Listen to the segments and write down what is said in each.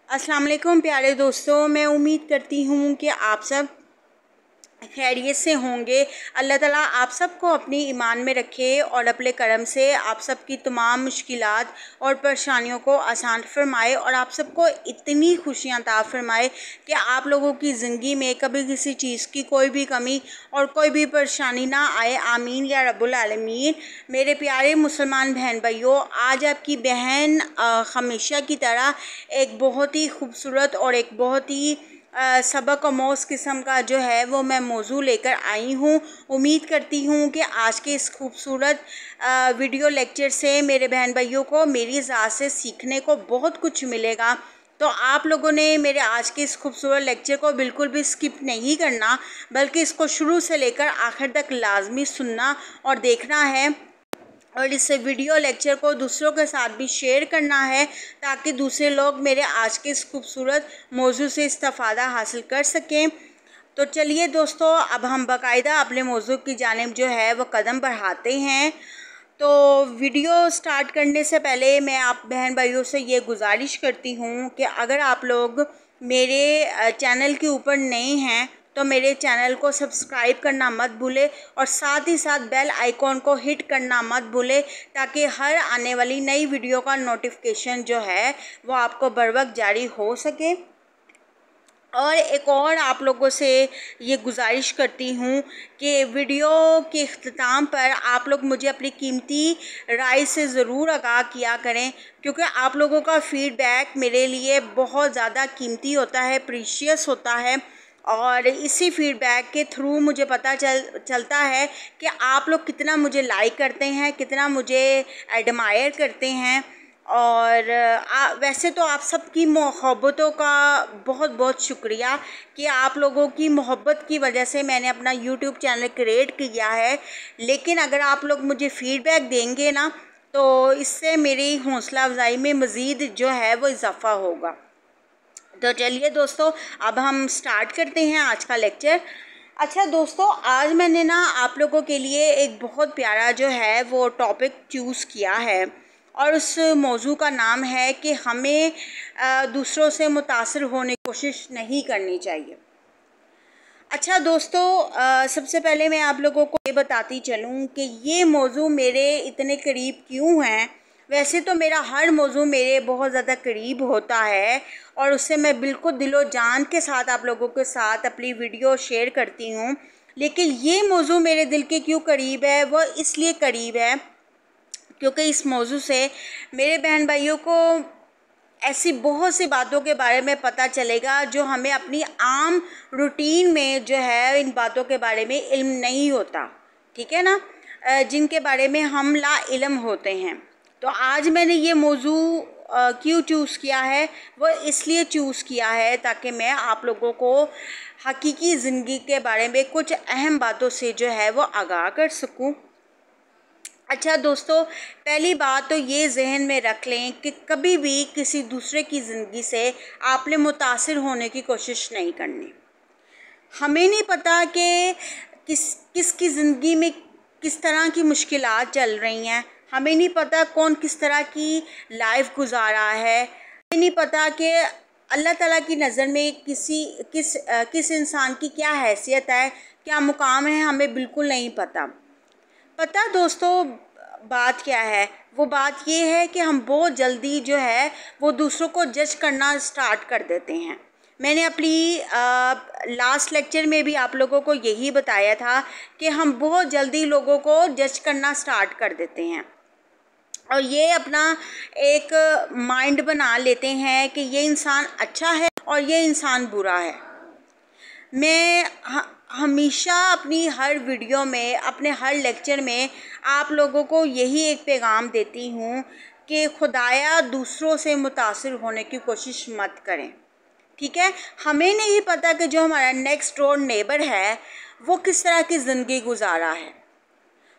अस्सलाम वालेकुम प्यारे दोस्तों, मैं उम्मीद करती हूँ कि आप सब खैरियत से होंगे। अल्लाह ताला आप सबको अपनी ईमान में रखे और अपने करम से आप सब की तमाम मुश्किलात और परेशानियों को आसान फरमाए और आप सबको इतनी खुशियाँ अता फरमाए कि आप लोगों की ज़िंदगी में कभी किसी चीज़ की कोई भी कमी और कोई भी परेशानी ना आए। आमीन या रब्बुल आलमीन। मेरे प्यारे मुसलमान बहन भाइयों, आज आपकी बहन हमेशा की तरह एक बहुत ही खूबसूरत और एक बहुत ही सबक आमोज़ किस्म का जो है वो मैं मौजू लेकर आई हूँ। उम्मीद करती हूँ कि आज के इस खूबसूरत वीडियो लेक्चर से मेरे बहन भाइयों को मेरी ज़ात से सीखने को बहुत कुछ मिलेगा। तो आप लोगों ने मेरे आज के इस खूबसूरत लेक्चर को बिल्कुल भी स्किप नहीं करना, बल्कि इसको शुरू से लेकर आखिर तक लाजमी सुनना और देखना है और इस वीडियो लेक्चर को दूसरों के साथ भी शेयर करना है ताकि दूसरे लोग मेरे आज के इस खूबसूरत मौजू से इस्तिफ़ादा हासिल कर सकें। तो चलिए दोस्तों, अब हम बाकायदा अपने मौजू की जानिब जो है वो कदम बढ़ाते हैं। तो वीडियो स्टार्ट करने से पहले मैं आप बहन भाइयों से ये गुजारिश करती हूँ कि अगर आप लोग मेरे चैनल के ऊपर नए हैं तो मेरे चैनल को सब्सक्राइब करना मत भूले और साथ ही साथ बेल आइकॉन को हिट करना मत भूले ताकि हर आने वाली नई वीडियो का नोटिफिकेशन जो है वो आपको बर वक्त जारी हो सके। और एक और आप लोगों से ये गुजारिश करती हूँ कि वीडियो के इख्तिताम पर आप लोग मुझे अपनी कीमती राय से ज़रूर आगाह किया करें, क्योंकि आप लोगों का फ़ीडबैक मेरे लिए बहुत ज़्यादा कीमती होता है, प्रीशियस होता है। और इसी फीडबैक के थ्रू मुझे पता चलता है कि आप लोग कितना मुझे लाइक करते हैं, कितना मुझे एडमायर करते हैं। और वैसे तो आप सबकी मोहब्बतों का बहुत बहुत शुक्रिया कि आप लोगों की मोहब्बत की वजह से मैंने अपना यूट्यूब चैनल क्रिएट किया है। लेकिन अगर आप लोग मुझे फ़ीडबैक देंगे ना तो इससे मेरी हौसला अफजाई में मज़ीद जो है वो इजाफ़ा होगा। तो चलिए दोस्तों, अब हम स्टार्ट करते हैं आज का लेक्चर। अच्छा दोस्तों, आज मैंने ना आप लोगों के लिए एक बहुत प्यारा जो है वो टॉपिक चूज़ किया है और उस मौजू का नाम है कि हमें दूसरों से मुतासिर होने की कोशिश नहीं करनी चाहिए। अच्छा दोस्तों, सबसे पहले मैं आप लोगों को ये बताती चलूँ कि ये मौजू मेरे इतने करीब क्यों हैं। वैसे तो मेरा हर मौजू मेरे बहुत ज़्यादा करीब होता है और उससे मैं बिल्कुल दिलो जान के साथ आप लोगों के साथ अपनी वीडियो शेयर करती हूँ, लेकिन ये मौजू मेरे दिल के क्यों करीब है, वो इसलिए करीब है क्योंकि इस मौजू से मेरे बहन भाइयों को ऐसी बहुत सी बातों के बारे में पता चलेगा जो हमें अपनी आम रूटीन में जो है इन बातों के बारे में इल्म नहीं होता, ठीक है ना, जिनके बारे में हम ला इल्म होते हैं। तो आज मैंने ये मौजू क्यों चूज़ किया है, वो इसलिए चूज़ किया है ताकि मैं आप लोगों को हकीकी ज़िंदगी के बारे में कुछ अहम बातों से जो है वो आगाह कर सकूं। अच्छा दोस्तों, पहली बात तो ये जहन में रख लें कि कभी भी किसी दूसरे की ज़िंदगी से आपने मुतासिर होने की कोशिश नहीं करनी। हमें नहीं पता कि किसकी ज़िंदगी में किस तरह की मुश्किलात चल रही हैं, हमें नहीं पता कौन किस तरह की लाइफ गुजार रहा है, हमें नहीं पता कि अल्लाह ताला की नज़र में किस इंसान की क्या हैसियत है, क्या मुकाम है, हमें बिल्कुल नहीं पता दोस्तों। बात क्या है, वो बात ये है कि हम बहुत जल्दी जो है वो दूसरों को जज करना स्टार्ट कर देते हैं। मैंने अपनी लास्ट लेक्चर में भी आप लोगों को यही बताया था कि हम बहुत जल्दी लोगों को जज करना स्टार्ट कर देते हैं और ये अपना एक माइंड बना लेते हैं कि ये इंसान अच्छा है और ये इंसान बुरा है। मैं हमेशा अपनी हर वीडियो में, अपने हर लेक्चर में आप लोगों को यही एक पैगाम देती हूँ कि खुदाया दूसरों से मुतासिर होने की कोशिश मत करें, ठीक है। हमें नहीं पता कि जो हमारा नेक्स्ट डोर नेबर है वो किस तरह की ज़िंदगी गुजारा है।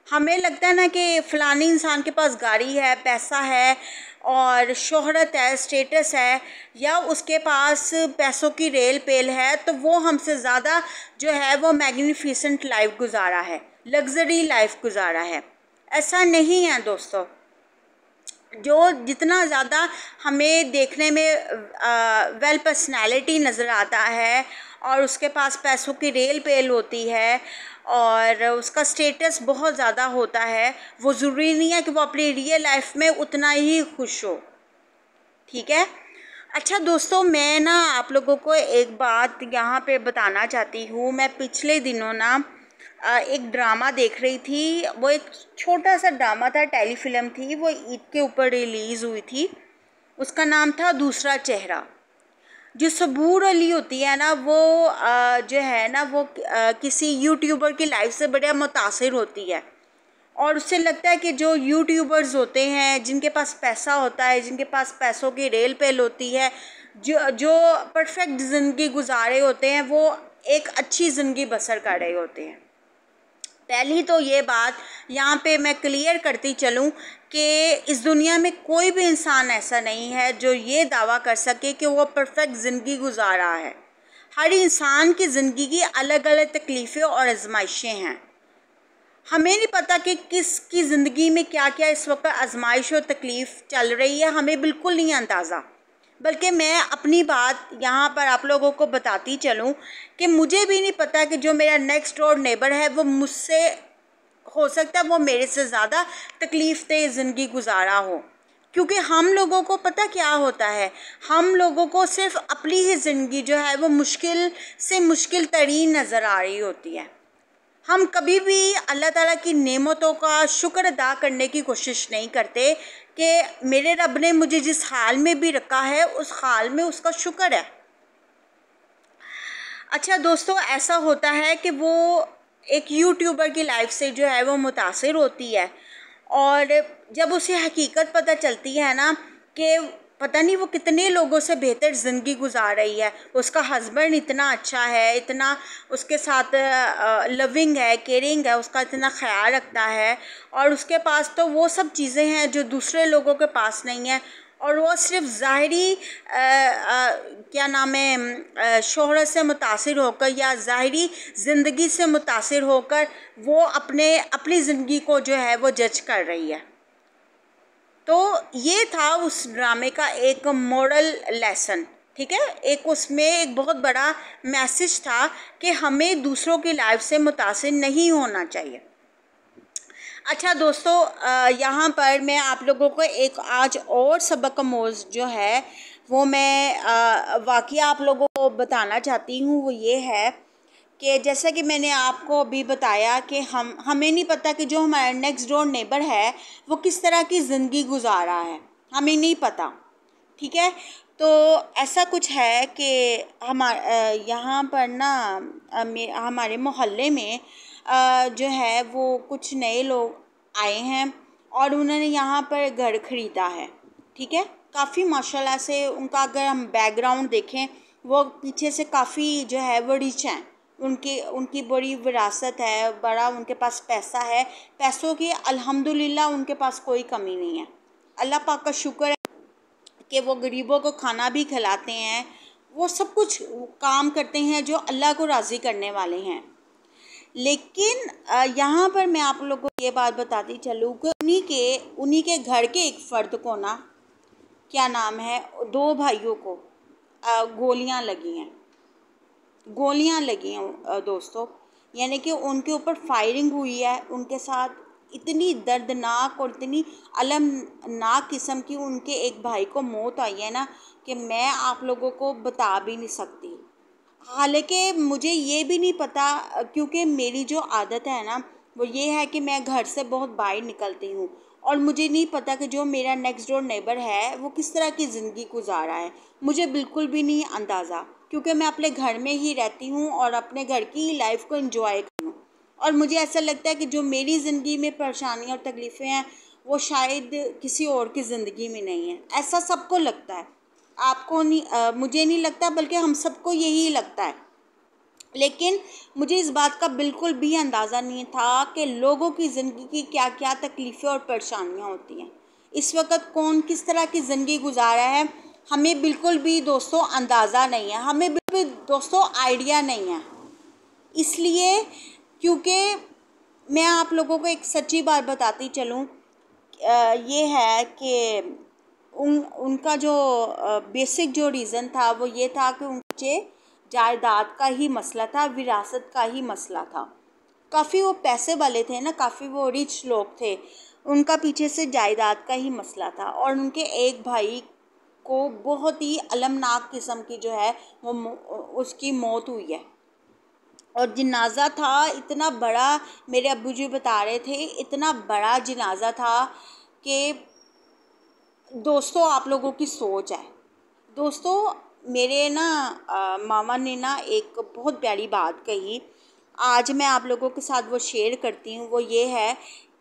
हमें लगता है ना कि फ़लानी इंसान के पास गाड़ी है, पैसा है और शोहरत है, स्टेटस है, या उसके पास पैसों की रेल पेल है, तो वो हमसे ज़्यादा जो है वो मैग्निफिसेंट लाइफ गुजारा है, लग्जरी लाइफ गुजारा है। ऐसा नहीं है दोस्तों। जो जितना ज़्यादा हमें देखने में वेल पर्सनैलिटी नज़र आता है और उसके पास पैसों की रेल पेल होती है और उसका स्टेटस बहुत ज़्यादा होता है, वो ज़रूरी नहीं है कि वो अपनी रियल लाइफ में उतना ही खुश हो। ठीक है। अच्छा दोस्तों, मैं ना आप लोगों को एक बात यहाँ पे बताना चाहती हूँ। मैं पिछले दिनों ना एक ड्रामा देख रही थी। वो एक छोटा सा ड्रामा था, टेलीफिल्म थी, वो ईद के ऊपर रिलीज़ हुई थी। उसका नाम था दूसरा चेहरा। जो सबूर अली होती है ना, वो जो है ना, वो किसी यूट्यूबर की लाइफ से बड़ा मुतासिर होती है और उससे लगता है कि जो यूट्यूबर्स होते हैं, जिनके पास पैसा होता है, जिनके पास पैसों की रेल पेल होती है, जो परफेक्ट ज़िंदगी गुजारे होते हैं, वो एक अच्छी ज़िंदगी बसर कर रहे होते हैं। पहली तो ये बात यहाँ पे मैं क्लियर करती चलूँ कि इस दुनिया में कोई भी इंसान ऐसा नहीं है जो ये दावा कर सके कि वो परफेक्ट ज़िंदगी गुजार रहा है। हर इंसान की ज़िंदगी की अलग अलग तकलीफ़ें और आजमाइशें हैं। हमें नहीं पता कि किसकी ज़िंदगी में क्या क्या इस वक्त आजमाइश और तकलीफ़ चल रही है, हमें बिल्कुल नहीं अंदाज़ा। बल्कि मैं अपनी बात यहाँ पर आप लोगों को बताती चलूँ कि मुझे भी नहीं पता कि जो मेरा नेक्स्ट डोर नेबर है वो मुझसे, हो सकता है वो मेरे से ज़्यादा तकलीफ़ दे ज़िंदगी गुजारा हो। क्योंकि हम लोगों को पता क्या होता है, हम लोगों को सिर्फ़ अपनी ही ज़िंदगी जो है वो मुश्किल से मुश्किल तरीन नज़र आ रही होती है। हम कभी भी अल्लाह ताला की नेमतों का शुक्र अदा करने की कोशिश नहीं करते कि मेरे रब ने मुझे जिस हाल में भी रखा है उस हाल में उसका शुक्र है। अच्छा दोस्तों, ऐसा होता है कि वो एक यूट्यूबर की लाइफ से जो है वो मुतासिर होती है और जब उसे हकीकत पता चलती है ना कि पता नहीं वो कितने लोगों से बेहतर ज़िंदगी गुजार रही है, उसका हस्बैंड इतना अच्छा है, इतना उसके साथ लविंग है, केयरिंग है, उसका इतना ख्याल रखता है और उसके पास तो वो सब चीज़ें हैं जो दूसरे लोगों के पास नहीं है और वो सिर्फ ज़ाहरी क्या नाम है शोहरत से मुतासिर होकर या ज़ाहरी ज़िंदगी से मुतासिर होकर वो अपनी ज़िंदगी को जो है वो जज कर रही है। तो ये था उस ड्रामे का एक मोरल लेसन। ठीक है, एक उसमें एक बहुत बड़ा मैसेज था कि हमें दूसरों की लाइफ से मुतासिर नहीं होना चाहिए। अच्छा दोस्तों, यहाँ पर मैं आप लोगों को एक आज और सबक आमोज़ जो है वो मैं वाक़या आप लोगों को बताना चाहती हूँ। वो ये है कि जैसा कि मैंने आपको अभी बताया कि हमें नहीं पता कि जो हमारा नेक्स्ट डोर नेबर है वो किस तरह की ज़िंदगी गुजार रहा है, हमें नहीं पता। ठीक है, तो ऐसा कुछ है कि यहाँ पर ना हमारे मोहल्ले में जो है वो कुछ नए लोग आए हैं और उन्होंने यहाँ पर घर ख़रीदा है। ठीक है, काफ़ी माशाल्लाह से उनका अगर हम बैकग्राउंड देखें, वो पीछे से काफ़ी जो है वो रिच हैं, उनकी बड़ी विरासत है, बड़ा उनके पास पैसा है, पैसों की अल्हम्दुलिल्लाह उनके पास कोई कमी नहीं है। अल्लाह पाक का शुक्र है कि वो गरीबों को खाना भी खिलाते हैं, वो सब कुछ काम करते हैं जो अल्लाह को राज़ी करने वाले हैं। लेकिन यहाँ पर मैं आप लोगों को ये बात बताती चलूँ कि उन्हीं के घर के एक फ़र्द को ना, क्या नाम है, दो भाइयों को गोलियाँ लगी हैं दोस्तों। यानी कि उनके ऊपर फायरिंग हुई है, उनके साथ इतनी दर्दनाक और इतनी अलमनाक किस्म की उनके एक भाई को मौत आई है ना कि मैं आप लोगों को बता भी नहीं सकती। हालांकि मुझे ये भी नहीं पता, क्योंकि मेरी जो आदत है ना वो ये है कि मैं घर से बहुत बाहर निकलती हूँ और मुझे नहीं पता कि जो मेरा नेक्स्ट डोर नेबर है वो किस तरह की ज़िंदगी गुजार रहा है, मुझे बिल्कुल भी नहीं अंदाज़ा। क्योंकि मैं अपने घर में ही रहती हूँ और अपने घर की लाइफ को एंजॉय करती हूँ और मुझे ऐसा लगता है कि जो मेरी ज़िंदगी में परेशानियाँ और तकलीफ़ें हैं वो शायद किसी और की ज़िंदगी में नहीं है। ऐसा सबको लगता है, आपको नहीं, मुझे नहीं लगता, बल्कि हम सबको यही लगता है। लेकिन मुझे इस बात का बिल्कुल भी अंदाज़ा नहीं था कि लोगों की ज़िंदगी की क्या क्या तकलीफ़ें और परेशानियाँ होती हैं। इस वक्त कौन किस तरह की ज़िंदगी गुजार रहा है हमें बिल्कुल भी दोस्तों अंदाज़ा नहीं है, हमें बिल्कुल दोस्तों आइडिया नहीं है। इसलिए क्योंकि मैं आप लोगों को एक सच्ची बात बताती चलूँ ये है कि उनका जो बेसिक जो रीज़न था वो ये था कि उनके जायदाद का ही मसला था, विरासत का ही मसला था। काफ़ी वो पैसे वाले थे ना, काफ़ी वो रिच लोग थे, उनका पीछे से जायदाद का ही मसला था। और उनके एक भाई को बहुत ही अलमनाक किस्म की जो है वो उसकी मौत हुई है। और जनाजा था इतना बड़ा, मेरे अब्बू जी बता रहे थे, इतना बड़ा जनाजा था कि दोस्तों आप लोगों की सोच है। दोस्तों मेरे ना मामा ने ना एक बहुत प्यारी बात कही, आज मैं आप लोगों के साथ वो शेयर करती हूँ। वो ये है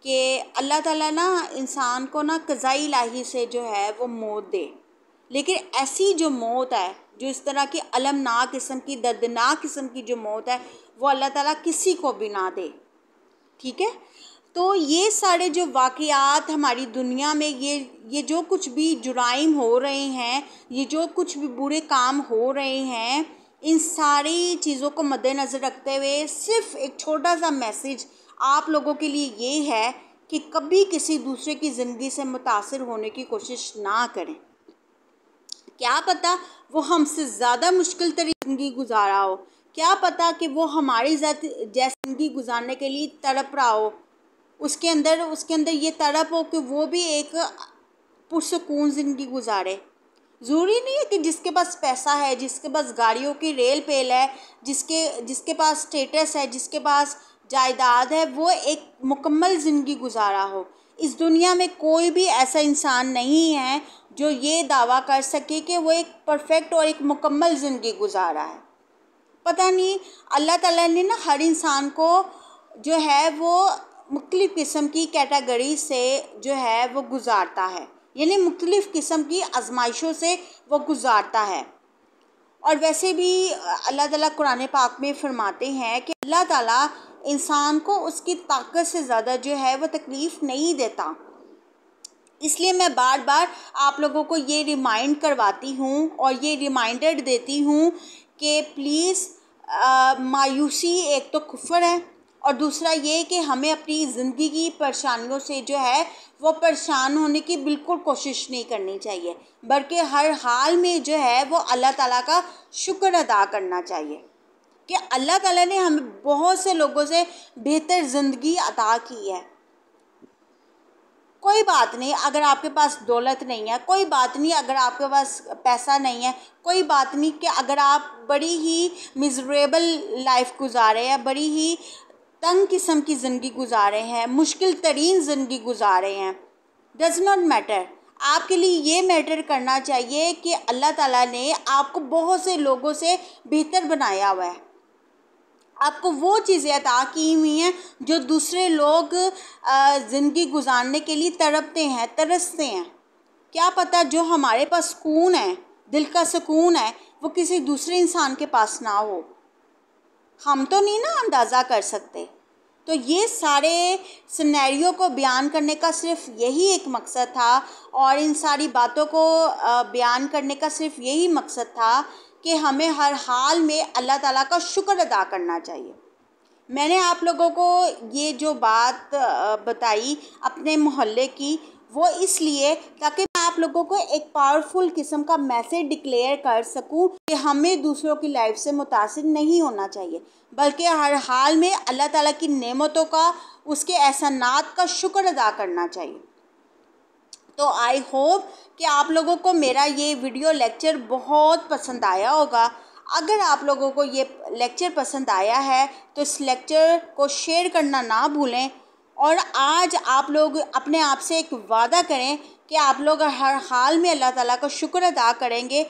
कि अल्लाह ताला ना इंसान को ना क़ज़ा इलाही से जो है वो मौत दे, लेकिन ऐसी जो मौत है, जो इस तरह की अलमनाक किस्म की, दर्दनाक किस्म की जो मौत है, वो अल्लाह ताला किसी को भी ना दे। ठीक है, तो ये सारे जो वाक़यात हमारी दुनिया में, ये जो कुछ भी जुराइम हो रहे हैं, ये जो कुछ भी बुरे काम हो रहे हैं, इन सारी चीज़ों को मद्देनज़र रखते हुए सिर्फ़ एक छोटा सा मैसेज आप लोगों के लिए ये है कि कभी किसी दूसरे की ज़िंदगी से मुतासिर होने की कोशिश ना करें। क्या पता वो हमसे ज़्यादा मुश्किल तरीन ज़िंदगी गुजारा हो, क्या पता कि वो हमारी जैसी ज़िंदगी गुजारने के लिए तड़प रहा हो, उसके अंदर ये तड़प हो कि वो भी एक पुरसकून ज़िंदगी गुजारे। ज़रूरी नहीं है कि जिसके पास पैसा है, जिसके पास गाड़ियों की रेल पेल है, जिसके पास स्टेटस है, जिसके पास जायदाद है, वो एक मुकम्मल ज़िंदगी गुजारा हो। इस दुनिया में कोई भी ऐसा इंसान नहीं है जो ये दावा कर सके कि वो एक परफेक्ट और एक मुकम्मल ज़िंदगी गुजारा है। पता नहीं अल्लाह ताला ने ना हर इंसान को जो है वो मुख्तलिफ़ किस्म की कैटेगरी से जो है वो गुजारता है, यानी मुख्तलिफ़ किस्म की आजमाइशों से वो गुजारता है। और वैसे भी अल्लाह ताला कुरान पाक में फरमाते हैं कि अल्लाह ताला इंसान को उसकी ताकत से ज़्यादा जो है वो तकलीफ़ नहीं देता। इसलिए मैं बार बार आप लोगों को ये रिमाइंड करवाती हूँ और ये रिमाइंडर देती हूँ कि प्लीज़ मायूसी एक तो कुफ्र है, और दूसरा ये कि हमें अपनी ज़िंदगी की परेशानियों से जो है वो परेशान होने की बिल्कुल कोशिश नहीं करनी चाहिए, बल्कि हर हाल में जो है वो अल्लाह ताला का शुक्र अदा करना चाहिए कि अल्लाह ताला ने हमें बहुत से लोगों से बेहतर ज़िंदगी अता की है। कोई बात नहीं अगर आपके पास दौलत नहीं है, कोई बात नहीं अगर आपके पास पैसा नहीं है, कोई बात नहीं कि अगर आप बड़ी ही मिज़रेबल लाइफ गुजारे हैं, बड़ी ही तंग किस्म की ज़िंदगी गुजारे हैं, मुश्किल तरीन ज़िंदगी गुजारे हैं, डज़ नॉट मैटर। आपके लिए ये मैटर करना चाहिए कि अल्लाह ताला ने आपको बहुत से लोगों से बेहतर बनाया हुआ है, आपको वो चीज़ें अता की हुई हैं जो दूसरे लोग ज़िंदगी गुजारने के लिए तड़पते हैं, तरसते हैं। क्या पता जो हमारे पास सुकून है, दिल का सुकून है, वो किसी दूसरे इंसान के पास ना हो। हम तो नहीं ना अंदाज़ा कर सकते। तो ये सारे सिनेरियो को बयान करने का सिर्फ़ यही एक मकसद था, और इन सारी बातों को बयान करने का सिर्फ़ यही मकसद था कि हमें हर हाल में अल्लाह ताला का शुक्र अदा करना चाहिए। मैंने आप लोगों को ये जो बात बताई अपने मोहल्ले की, वो इसलिए ताकि मैं आप लोगों को एक पावरफुल किस्म का मैसेज डिक्लेयर कर सकूं कि हमें दूसरों की लाइफ से मुतासिर नहीं होना चाहिए, बल्कि हर हाल में अल्लाह ताला की नेमतों का, उसके एहसानात का शुक्र अदा करना चाहिए। तो आई होप कि आप लोगों को मेरा ये वीडियो लेक्चर बहुत पसंद आया होगा। अगर आप लोगों को ये लेक्चर पसंद आया है तो इस लेक्चर को शेयर करना ना भूलें, और आज आप लोग अपने आप से एक वादा करें कि आप लोग हर हाल में अल्लाह ताला का शुक्र अदा करेंगे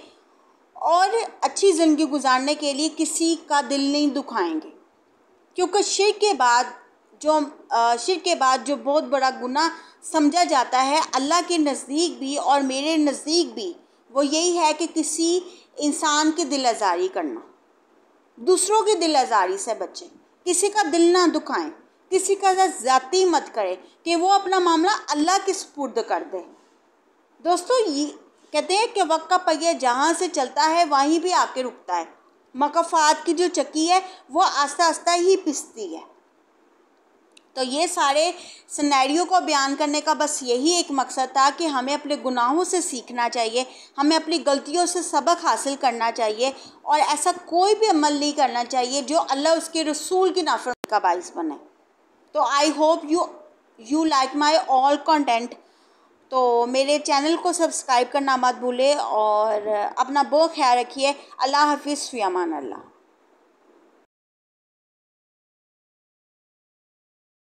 और अच्छी ज़िंदगी गुजारने के लिए किसी का दिल नहीं दुखाएंगे, क्योंकि शिर्क के बाद जो बहुत बड़ा गुनाह समझा जाता है अल्लाह के नज़दीक भी और मेरे नज़दीक भी, वो यही है कि किसी इंसान की दिल आज़ारी करना। दूसरों की दिल आज़ारी से बचें, किसी का दिल ना दुखाएं, किसी का ज़्यादती मत करें कि वो अपना मामला अल्लाह के सुपुर्द कर दे। दोस्तों ये कहते हैं कि वक्त का पहिया जहाँ से चलता है वहीं भी आके रुकता है। मकाफात की जो चक्की है वो आस्ता आस्ता ही पिसती है। तो ये सारे सिनेरियो को बयान करने का बस यही एक मकसद था कि हमें अपने गुनाहों से सीखना चाहिए, हमें अपनी गलतियों से सबक हासिल करना चाहिए और ऐसा कोई भी अमल नहीं करना चाहिए जो अल्लाह उसके रसूल की नाफरमानी का बाइस बने। तो I hope you like my all content. तो मेरे चैनल को सब्सक्राइब करना मत भूलें और अपना बहुत ख्याल रखिए। अल्लाह हाफिज़, फ़ी अमान अल्लाह।